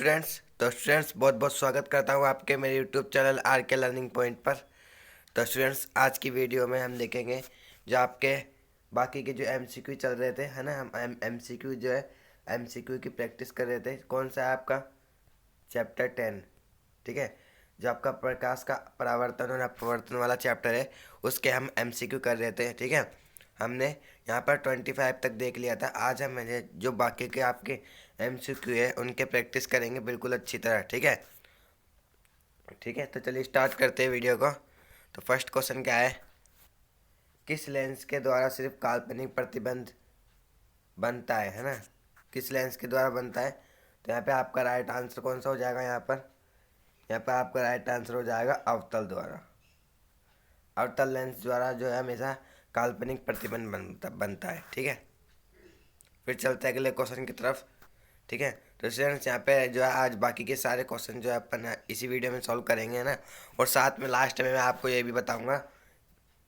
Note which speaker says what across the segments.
Speaker 1: Students बहुत बहुत स्वागत करता हूँ आपके मेरे यूट्यूब चैनल आर के लर्निंग पॉइंट पर। तो स्टूडेंट्स, आज की वीडियो में हम देखेंगे जो आपके बाकी के जो एमसीक्यू चल रहे थे, है ना। हम एमसीक्यू जो है एमसीक्यू की प्रैक्टिस कर रहे थे। कौन सा है आपका चैप्टर 10, ठीक है। जो आपका प्रकाश का परावर्तन और अपवर्तन वाला चैप्टर है, उसके हम एमसीक्यू कर रहे थे, ठीक है। हमने यहाँ पर 25 तक देख लिया था। आज हम जो बाकी के आपके एमसीक्यू है उनके प्रैक्टिस करेंगे बिल्कुल अच्छी तरह, ठीक है। ठीक है, तो चलिए स्टार्ट करते हैं वीडियो को। तो फर्स्ट क्वेश्चन क्या है, किस लेंस के द्वारा सिर्फ काल्पनिक प्रतिबिंब बनता है ना। किस लेंस के द्वारा बनता है। तो यहाँ पे आपका राइट आंसर कौन सा हो जाएगा। यहाँ पे आपका राइट आंसर हो जाएगा अवतल द्वारा। अवतल लेंस द्वारा जो है हमेशा काल्पनिक प्रतिबिंब बनता है, ठीक है। फिर चलते हैं अगले क्वेश्चन की तरफ, ठीक है। तो स्टूडेंट्स, यहाँ पे जो है आज बाकी के सारे क्वेश्चन जो है अपन इसी वीडियो में सॉल्व करेंगे ना। और साथ में लास्ट में मैं आपको ये भी बताऊंगा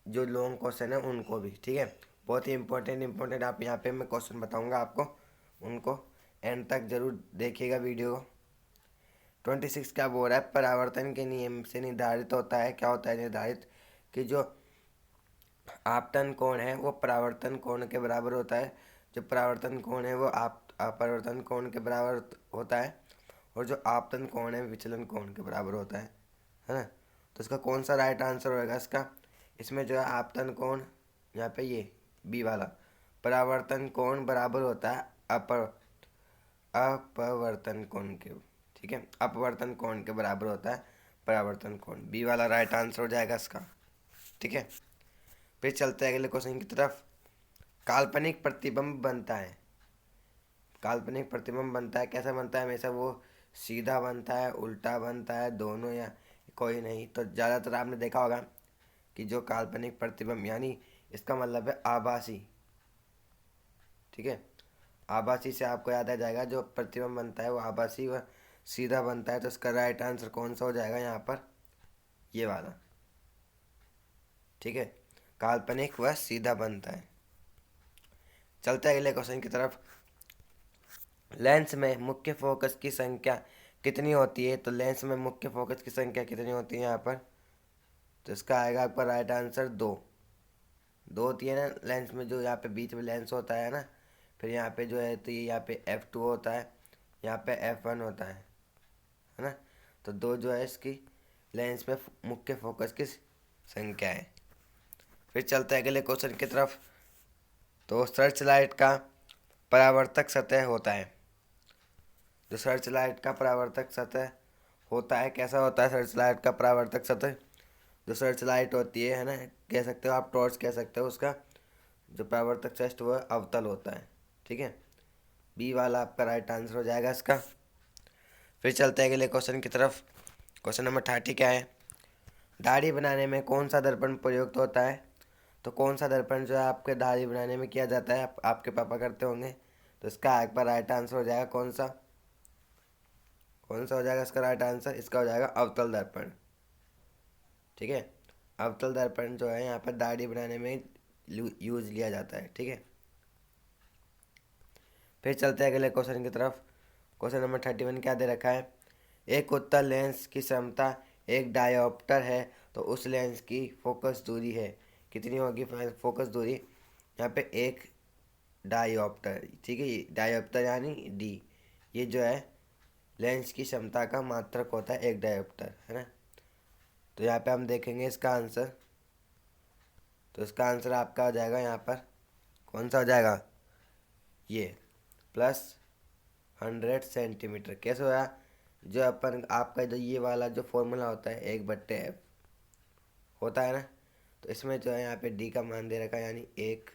Speaker 1: जो लॉन्ग क्वेश्चन है उनको भी, ठीक है। बहुत ही इंपॉर्टेंट आप यहाँ पे मैं क्वेश्चन बताऊंगा आपको, उनको एंड तक जरूर देखिएगा वीडियो को। 26 क्या बोल रहा है, परावर्तन के नियम से निर्धारित होता है। क्या होता है निर्धारित, कि जो आपतन कोण है वो परावर्तन कोण के बराबर होता है। जो परावर्तन कोण है वो अपवर्तन कोण के बराबर होता है। और जो आपतन कोण है विचलन कोण के बराबर होता है ना। तो इसका कौन सा राइट आंसर होएगा इसका। इसमें जो है आपतन कोण, यहाँ पे ये बी वाला, परावर्तन कोण बराबर होता है अपवर्तन कोण के, ठीक है। अपवर्तन कोण के बराबर होता है परावर्तन कोण। बी वाला राइट आंसर हो जाएगा इसका, ठीक है। फिर चलते हैं अगले क्वेश्चन की तरफ। काल्पनिक प्रतिबिंब बनता है। काल्पनिक प्रतिबिंब बनता है, कैसा बनता है। हमेशा वो सीधा बनता है, उल्टा बनता है, दोनों, या कोई नहीं। तो ज़्यादातर आपने देखा होगा कि जो काल्पनिक प्रतिबिंब, यानी इसका मतलब है आभासी, ठीक है। आभासी से आपको याद आ जाएगा जो प्रतिबिंब बनता है वो आभासी व सीधा बनता है। तो इसका राइट आंसर कौन सा हो जाएगा यहाँ पर, ये वाला, ठीक है। काल्पनिक व सीधा बनता है। चलते हैं अगले क्वेश्चन की तरफ। लेंस में मुख्य फोकस की संख्या कितनी होती है। तो लेंस में मुख्य फोकस की संख्या कितनी होती है यहाँ पर। तो इसका आएगा आपका राइट आंसर दो होती है ना लेंस में। जो यहाँ पे बीच में लेंस होता है ना, फिर यहाँ पे जो है तो ये यहाँ पे F2 होता है, यहाँ पे F1 होता है ना। तो दो जो है इसकी लेंस में मुख्य फोकस की संख्या है। फिर चलते हैं अगले क्वेश्चन की तरफ। तो सर्च लाइट का परावर्तक सतह होता है। जो सर्च लाइट का परावर्तक सतह होता है, कैसा होता है सर्च लाइट का परावर्तक सतह। जो सर्च लाइट होती है ना, कह सकते हो आप टॉर्च कह सकते हो, उसका जो परावर्तक सतह वह अवतल होता है, ठीक है। बी वाला आपका राइट आंसर हो जाएगा इसका। फिर चलते हैं अगले क्वेश्चन की तरफ। क्वेश्चन नंबर 30 क्या है, दाढ़ी बनाने में कौन सा दर्पण प्रयुक्त होता है। तो कौन सा दर्पण जो है आपके दाढ़ी बनाने में किया जाता है, आपके पापा करते होंगे। तो इसका आपका राइट आंसर हो जाएगा कौन सा हो जाएगा इसका राइट आंसर। इसका हो जाएगा अवतल दर्पण, ठीक है। अवतल दर्पण जो है यहाँ पर दाढ़ी बनाने में यूज लिया जाता है, ठीक है। फिर चलते हैं अगले क्वेश्चन की तरफ। क्वेश्चन नंबर 31 क्या दे रखा है, एक उत्तल लेंस की क्षमता 1 डायोप्टर है तो उस लेंस की फोकस दूरी है कितनी होगी। फोकस दूरी यहाँ पे 1 डायोप्टर, ठीक है। डायोप्टर यानी डी, ये जो है लेंस की क्षमता का मात्रक होता है 1 डायोप्टर, है ना। तो यहाँ पे हम देखेंगे इसका आंसर। तो इसका आंसर आपका हो जाएगा यहाँ पर कौन सा हो जाएगा, ये +100 सेंटीमीटर। कैसे होया, जो अपन आपका जो ये वाला जो फॉर्मूला होता है 1/f होता है ना। तो इसमें जो है यहाँ पे डी का मान दे रखा है यानी 1,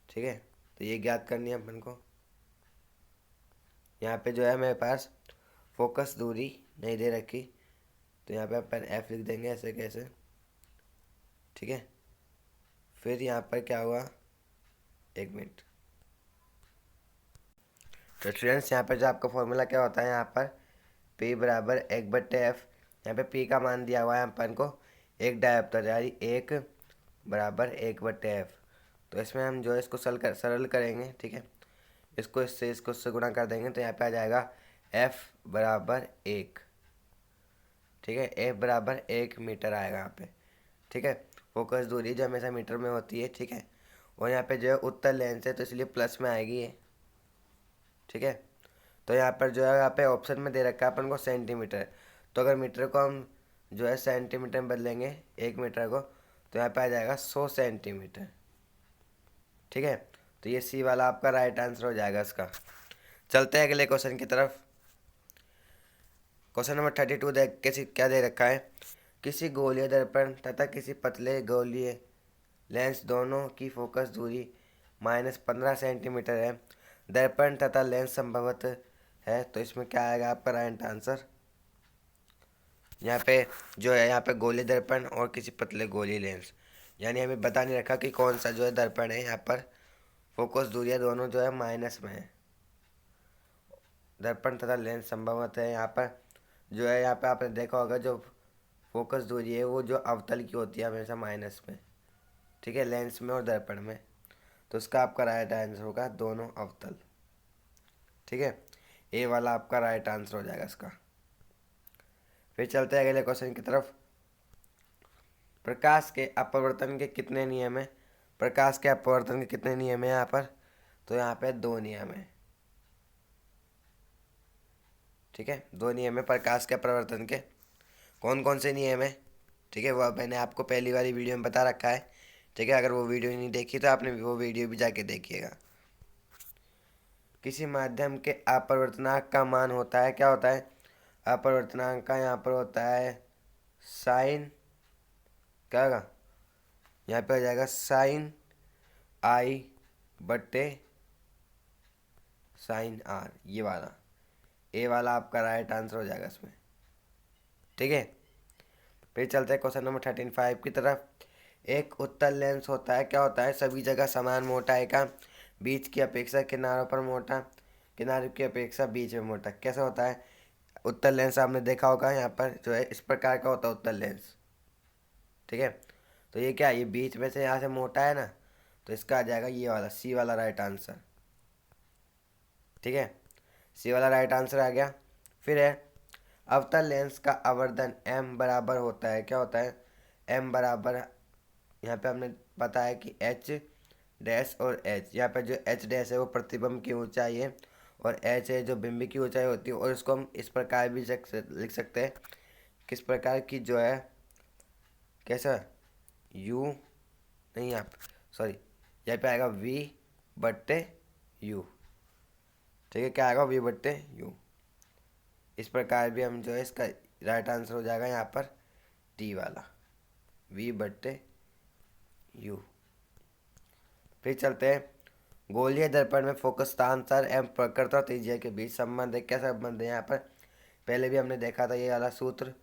Speaker 1: ठीक है। तो ये ज्ञात करनी है अपन को। यहाँ पे जो है मेरे पास फोकस दूरी नहीं दे रखी, तो यहाँ पे अपन f लिख देंगे ऐसे कैसे, ठीक है। फिर यहाँ पर क्या हुआ, 1 मिनट। तो स्टूडेंट्स, यहाँ पर जो आपका फॉर्मूला क्या होता है, यहाँ पर P बराबर 1/f। यहाँ पे P का मान दिया हुआ है अपन को 1 डायोप्टर, यानी 1 बराबर 1/f। तो इसमें हम जो है इसको सरल करेंगे, ठीक है। इसको इससे गुणा कर देंगे तो यहाँ पे आ जाएगा F बराबर 1। ठीक है, F बराबर 1 मीटर आएगा यहाँ पे। ठीक है, फोकस दूरी जो हमेशा मीटर में होती है। ठीक है, और यहाँ पे जो है उत्तल लेंस है तो इसलिए प्लस में आएगी ये। ठीक है, तो यहाँ पर जो है यहाँ पे ऑप्शन में दे रखा है अपन को सेंटीमीटर। तो अगर मीटर को हम जो है सेंटीमीटर में बदलेंगे 1 मीटर को, तो यहाँ पे आ जाएगा 100 सेंटीमीटर। ठीक है, तो ये सी वाला आपका राइट आंसर हो जाएगा इसका। चलते हैं अगले क्वेश्चन की तरफ। क्वेश्चन नंबर 32 देख कैसी क्या दे रखा है। किसी गोलीय दर्पण तथा किसी पतले गोलीय लेंस दोनों की फोकस दूरी -15 सेंटीमीटर है। दर्पण तथा लेंस संभवत है, तो इसमें क्या आएगा आपका राइट आंसर। यहाँ पे जो है यहाँ पे गोली दर्पण और किसी पतले गोली लेंस, यानी हमें बता नहीं रखा कि कौन सा जो है दर्पण है। यहाँ पर फोकस दूरियाँ दोनों जो है माइनस में है। दर्पण तथा लेंस संभवत है, यहाँ पर जो है यहाँ पे आपने देखा होगा जो फोकस दूरी है वो जो अवतल की होती है हमेशा माइनस में। ठीक है, लेंस में और दर्पण में। तो इसका आपका राइट आंसर होगा दोनों अवतल। ठीक है, ए वाला आपका राइट आंसर हो जाएगा इसका। फिर चलते हैं अगले क्वेश्चन की तरफ। प्रकाश के अपवर्तन के कितने नियम है। प्रकाश के अपवर्तन के कितने नियम है यहाँ पर, तो यहाँ पे 2 नियम है। ठीक है, 2 नियम है प्रकाश के अपवर्तन के। कौन कौन से नियम है, ठीक है, वो मैंने आपको पहली वाली वीडियो में बता रखा है। ठीक है, अगर वो वीडियो नहीं देखी तो आपने वो वीडियो भी जाके देखिएगा। किसी माध्यम के अपवर्तनांक का मान होता है, क्या होता है, अपवर्तनांक का यहाँ पर होता है साइन, क्या होगा, यहाँ पे आ जाएगा साइन आई बट्टे साइन आर, ये वाला ए वाला आपका राइट आंसर हो जाएगा इसमें। ठीक है, फिर चलते हैं क्वेश्चन नंबर 35 की तरफ। एक उत्तल लेंस होता है, क्या होता है, सभी जगह समान मोटाई का, बीच की अपेक्षा किनारों पर मोटा, किनारों की अपेक्षा बीच में मोटा। कैसा होता है उत्तल लेंस, आपने देखा होगा यहाँ पर जो है इस प्रकार का होता है उत्तल लेंस। ठीक है, तो ये क्या, ये बीच में से यहाँ से मोटा है ना, तो इसका आ जाएगा ये वाला सी वाला राइट आंसर। ठीक है, सी वाला राइट आंसर आ गया। फिर है अवतल लेंस का आवर्धन m बराबर होता है, क्या होता है, m बराबर, यहाँ पे हमने बताया कि h डैश और h, यहाँ पे जो h डैश है वो प्रतिबिंब की ऊंचाई है और h है जो बिंब की ऊंचाई होती है। और इसको हम इस प्रकार भी लिख सकते हैं, किस प्रकार की जो है, कैसा, u नहीं, यहाँ सॉरी, यहाँ पे आएगा v बट्टे u। ठीक है, क्या आएगा v बट्टे u। इस प्रकार भी हम जो है इसका राइट आंसर हो जाएगा यहाँ पर टी वाला v बट्टे u। फिर चलते हैं गोलीय दर्पण में फोकस स्थानांतर एवं प्रकर्ता त्रिज्या के बीच संबंध है। क्या संबंध है यहाँ पर, पहले भी हमने देखा था ये वाला सूत्र।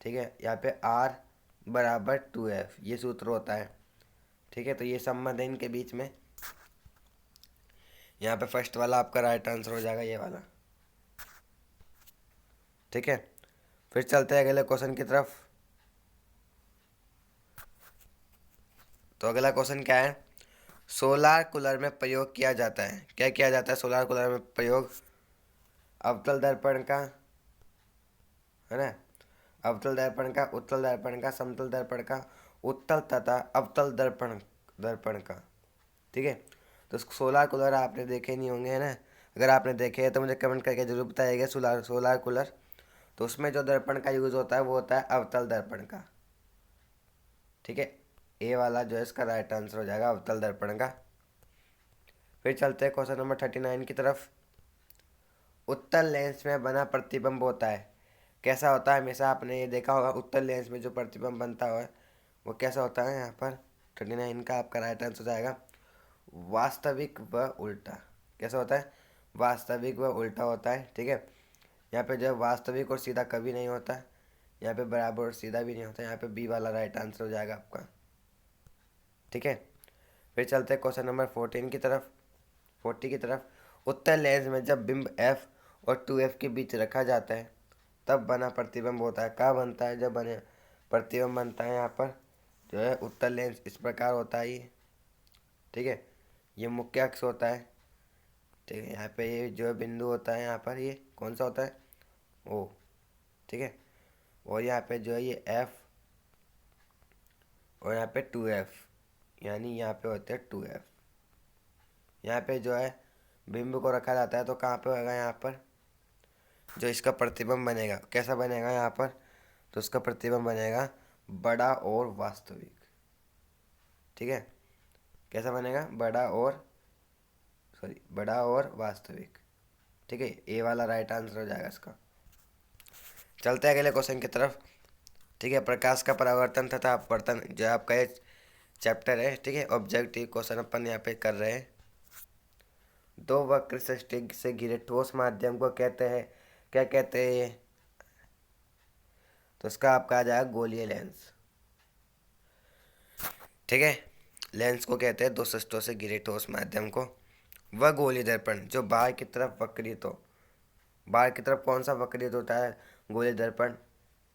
Speaker 1: ठीक है, यहाँ पे r बराबर 2f ये सूत्र होता है। ठीक है, तो ये संबंध है इनके बीच में। यहाँ पे फर्स्ट वाला आपका राइट आंसर हो जाएगा ये वाला। ठीक है, फिर चलते हैं अगले क्वेश्चन की तरफ। तो अगला क्वेश्चन क्या है, सोलार कूलर में प्रयोग किया जाता है, क्या किया जाता है सोलार कूलर में प्रयोग, अवतल दर्पण का, है ना, अवतल दर्पण का, उत्तल दर्पण का, समतल दर्पण का, उत्तल तथा अवतल दर्पण दर्पण का। ठीक है, तो सोलार कूलर आपने देखे नहीं होंगे, है ना, अगर आपने देखे हैं तो मुझे कमेंट करके जरूर बताइएगा। सोलार कूलर, तो उसमें जो दर्पण का यूज़ होता है वो होता है अवतल दर्पण का। ठीक है, ए वाला जो है इसका राइट आंसर हो जाएगा अवतल दर्पण का। फिर चलते हैं क्वेश्चन नंबर 39 की तरफ। उत्तल लेंस में बना प्रतिबिंब होता है, कैसा होता है, हमेशा आपने ये देखा होगा उत्तल लेंस में जो प्रतिबिंब बनता है वो कैसा होता है। यहाँ पर 39 का आपका राइट आंसर हो जाएगा वास्तविक व उल्टा। कैसा होता है, वास्तविक व उल्टा होता है। ठीक है, यहाँ पे जो है वास्तविक और सीधा कभी नहीं होता, यहाँ पे बराबर और सीधा भी नहीं होता, यहाँ पे बी वाला राइट आंसर हो जाएगा आपका। ठीक है, फिर चलते हैं क्वेश्चन नंबर 14 की तरफ, 40 की तरफ। उत्तल लेंस में जब बिंब f और 2f के बीच रखा जाता है तब बना प्रतिबिंब होता है, कहाँ बनता है, जब बने प्रतिबिंब बनता है यहाँ पर जो है उत्तल लेंस इस प्रकार होता है ये। ठीक है, ये मुख्य अक्ष होता है, ठीक है। यहाँ पे ये जो बिंदु होता है यहाँ पर ये कौन सा होता है, ओ, ठीक है। और यहाँ पे जो है ये एफ और यहाँ पे 2F, यानी यहाँ पे होते हैं 2F। यहाँ पे जो है बिंब को रखा जाता है तो कहाँ पे होगा, यहाँ पर जो इसका प्रतिबिंब बनेगा कैसा बनेगा यहाँ पर, तो उसका प्रतिबिंब बनेगा बड़ा और वास्तविक। ठीक है, कैसा बनेगा, बड़ा और वास्तविक। ठीक है, ए वाला राइट आंसर हो जाएगा इसका। चलते हैं अगले क्वेश्चन की तरफ। ठीक है, प्रकाश का परावर्तन तथा अपवर्तन जो आपका ये चैप्टर है। ठीक है, ऑब्जेक्टिव क्वेश्चन अपन यहाँ पे कर रहे हैं। दो वक्र सृष्टि से घिरे ठोस माध्यम को कहते हैं, क्या कहते हैं ये, तो इसका आपका आ जाएगा गोलीय लेंस। ठीक है, लेंस को कहते हैं दो सृष्टों से घिरे ठोस माध्यम को। वह गोलीय दर्पण जो बाहर की तरफ वक्रित हो, बाहर की तरफ कौन सा वक्रित होता है, गोलीय दर्पण।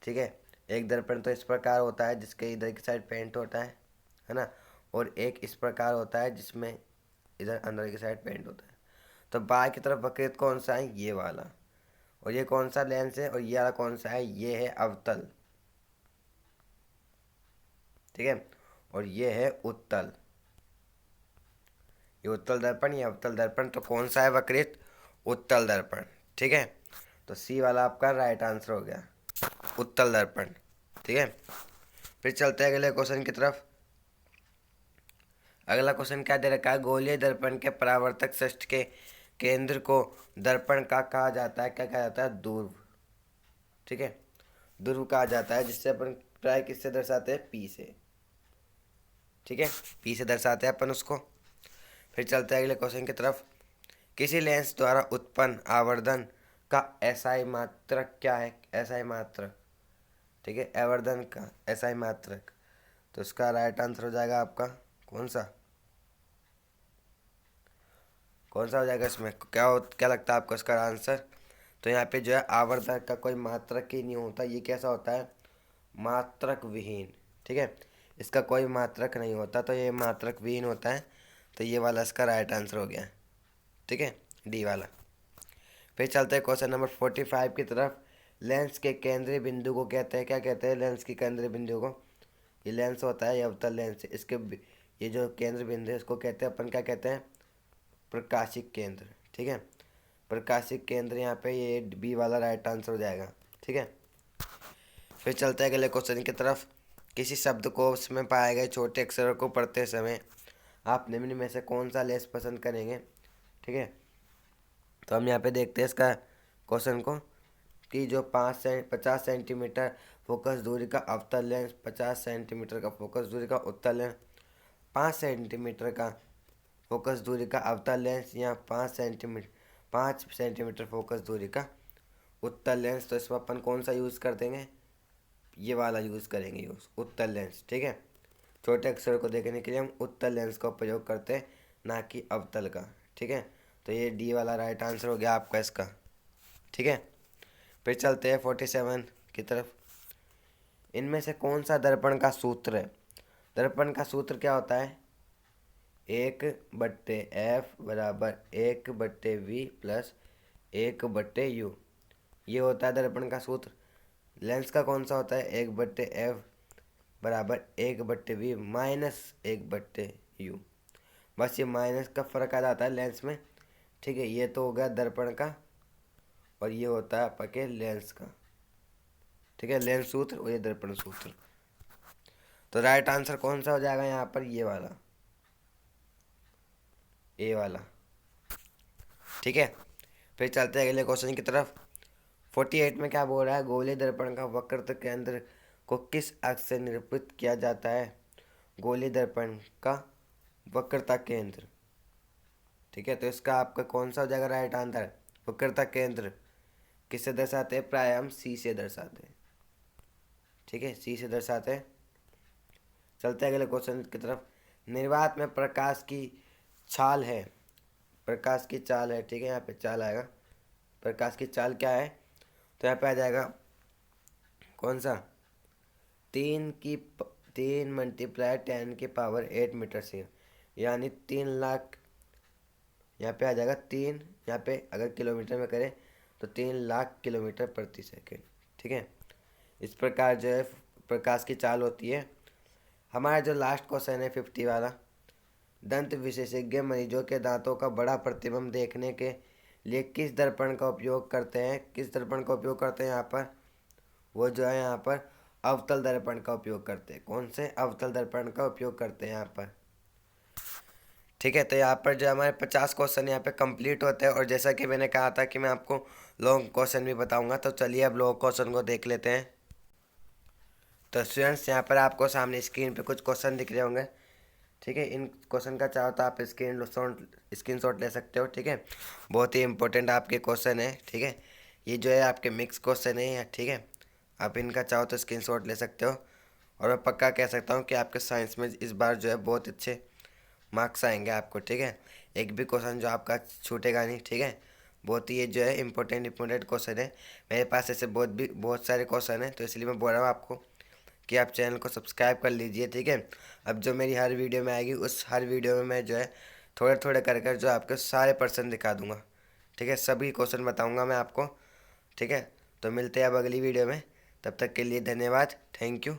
Speaker 1: ठीक है, एक दर्पण तो इस प्रकार होता है जिसके इधर की साइड पेंट होता है ना, और एक इस प्रकार होता है जिसमें इधर अंदर की साइड पेंट होता है। तो बाहर की तरफ वक्रित कौन सा है, ये वाला। और ये कौन सा लेंस है, और ये वाला कौन सा है, ये है अवतल। ठीक है, और ये है उत्तल। ये उत्तल दर्पण, ये अवतल दर्पण। तो कौन सा है वक्रित, उत्तल दर्पण। ठीक है, तो सी वाला आपका राइट आंसर हो गया, उत्तल दर्पण। ठीक है, फिर चलते हैं अगले क्वेश्चन की तरफ। अगला क्वेश्चन क्या दे रखा है, गोलीय दर्पण के परावर्तक सृष्टि के केंद्र को दर्पण का कहा जाता है, क्या कहा जाता है, ध्रुव। ठीक है, ध्रुव कहा जाता है, जिससे अपन प्राय किससे दर्शाते हैं, पी से। ठीक है, पी से दर्शाते हैं अपन उसको। फिर चलते हैं अगले क्वेश्चन की तरफ। किसी लेंस द्वारा उत्पन्न आवर्धन का एसआई मात्रक क्या है, एसआई मात्रक। ठीक है, आवर्धन का एसआई मात्रक, तो इसका राइट आंसर हो जाएगा आपका कौन सा हो जाएगा, इसमें क्या लगता है आपको इसका आंसर। तो यहाँ पे जो है आवर्धन का कोई मात्रक ही नहीं होता, ये कैसा होता है, मात्रक विहीन। ठीक है, इसका कोई मात्रक नहीं होता, तो ये मात्रक विहीन होता है। तो ये वाला इसका राइट आंसर हो गया। ठीक है, डी वाला। फिर चलते हैं क्वेश्चन नंबर 45 की तरफ। लेंस के केंद्रीय बिंदु को कहते हैं, क्या कहते हैं, लेंस के केंद्रीय बिंदु को, ये लेंस होता है, ये अवतल लेंस है, इसके ये जो केंद्र बिंदु है इसको कहते हैं अपन, क्या कहते हैं, प्रकाशिक केंद्र। ठीक है, प्रकाशिक केंद्र, यहाँ पे ये बी वाला राइट आंसर हो जाएगा। ठीक है, फिर चलते हैं अगले क्वेश्चन की तरफ। किसी शब्दकोश में पाए गए छोटे अक्षरों को पढ़ते समय आप निम्न में से कौन सा लेंस पसंद करेंगे। ठीक है, तो हम यहाँ पे देखते हैं इसका क्वेश्चन को, कि जो 50 सेंटीमीटर फोकस दूरी का अवतल लेंस, 50 सेंटीमीटर का फोकस दूरी का उत्तल लेंस, 5 सेंटीमीटर का फोकस दूरी का अवतल लेंस, या 5 सेंटीमीटर फोकस दूरी का उत्तल लेंस। तो इसमें अपन कौन सा यूज़ कर देंगे, ये वाला यूज़ करेंगे, उत्तल लेंस। ठीक है, छोटे अक्षर को देखने के लिए हम उत्तल लेंस का उपयोग करते हैं, ना कि अवतल का। ठीक है, तो ये डी वाला राइट आंसर हो गया आपका इसका। ठीक है, फिर चलते हैं 47 की तरफ। इनमें से कौन सा दर्पण का सूत्र है, दर्पण का सूत्र क्या होता है, 1/F बराबर 1/V प्लस 1/U, ये होता है दर्पण का सूत्र। लेंस का कौन सा होता है, 1/F बराबर 1/V माइनस 1/U। बस ये माइनस का फर्क आ जाता है लेंस में। ठीक है, ये तो हो गया दर्पण का, और ये होता है आपके लेंस का। ठीक है, लेंस सूत्र और ये दर्पण सूत्र। तो राइट आंसर कौन सा हो जाएगा यहाँ पर, ये वाला, ए वाला। ठीक है, फिर चलते हैं अगले क्वेश्चन की तरफ। 48 में क्या बोल रहा है, गोलीय दर्पण का वक्रता केंद्र को किस अक्ष से निरूपित किया जाता है, गोलीय दर्पण का वक्रता केंद्र। ठीक है, तो इसका आपका कौन सा हो जाएगा राइट आंसर, वक्रता केंद्र किससे दर्शाते हैं, प्राय हम सी से दर्शाते हैं। ठीक है, सी से दर्शाते हैं। चलते हैं अगले क्वेश्चन की तरफ। निर्वात में प्रकाश की छाल है, प्रकाश की चाल है। ठीक है, यहाँ पे चाल आएगा, प्रकाश की चाल क्या है, तो यहाँ पे आ जाएगा कौन सा, 3 × 10⁸ मीटर से, यानी 3 लाख यहाँ पे आ जाएगा 3, यहाँ पे अगर किलोमीटर में करें तो 3 लाख किलोमीटर प्रति सेकंड। ठीक है, इस प्रकार जो है प्रकाश की चाल होती है। हमारा जो लास्ट क्वेश्चन है 50 वाला, दंत विशेषज्ञ मरीजों के दांतों का बड़ा प्रतिबिंब देखने के लिए किस दर्पण का उपयोग करते हैं? किस दर्पण का उपयोग करते हैं यहाँ पर? वो जो है यहाँ पर अवतल दर्पण का उपयोग करते हैं। कौन से? अवतल दर्पण का उपयोग करते हैं यहाँ पर। ठीक है, तो यहाँ पर जो हमारे 50 क्वेश्चन यहाँ पे कंप्लीट होते हैं, और जैसा कि मैंने कहा था कि मैं आपको लॉन्ग क्वेश्चन भी बताऊंगा, तो चलिए अब लॉन्ग क्वेश्चन को देख लेते हैं। तो स्टूडेंट्स, यहाँ पर आपको सामने स्क्रीन पे कुछ क्वेश्चन दिख रहे होंगे। ठीक है, इन क्वेश्चन का चाहो तो आप स्क्रीन शॉट ले सकते हो। ठीक है, बहुत ही इंपॉर्टेंट आपके क्वेश्चन है। ठीक है, ये जो है आपके मिक्स क्वेश्चन है। ठीक है, आप इनका चाहो तो स्क्रीनशॉट ले सकते हो, और मैं पक्का कह सकता हूँ कि आपके साइंस में इस बार जो है बहुत अच्छे मार्क्स आएंगे आपको। ठीक है, एक भी क्वेश्चन जो आपका छूटेगा नहीं। ठीक है, बहुत ही ये जो है इंपॉर्टेंट क्वेश्चन है। मेरे पास ऐसे बहुत सारे क्वेश्चन हैं, तो इसलिए मैं बोल रहा हूँ आपको कि आप चैनल को सब्सक्राइब कर लीजिए। ठीक है, अब जो मेरी हर वीडियो में आएगी, उस हर वीडियो में मैं जो है थोड़े थोड़े कर कर जो आपके सारे पर्सन दिखा दूंगा। ठीक है, सभी क्वेश्चन बताऊंगा मैं आपको। ठीक है, तो मिलते हैं अब अगली वीडियो में। तब तक के लिए धन्यवाद, थैंक यू।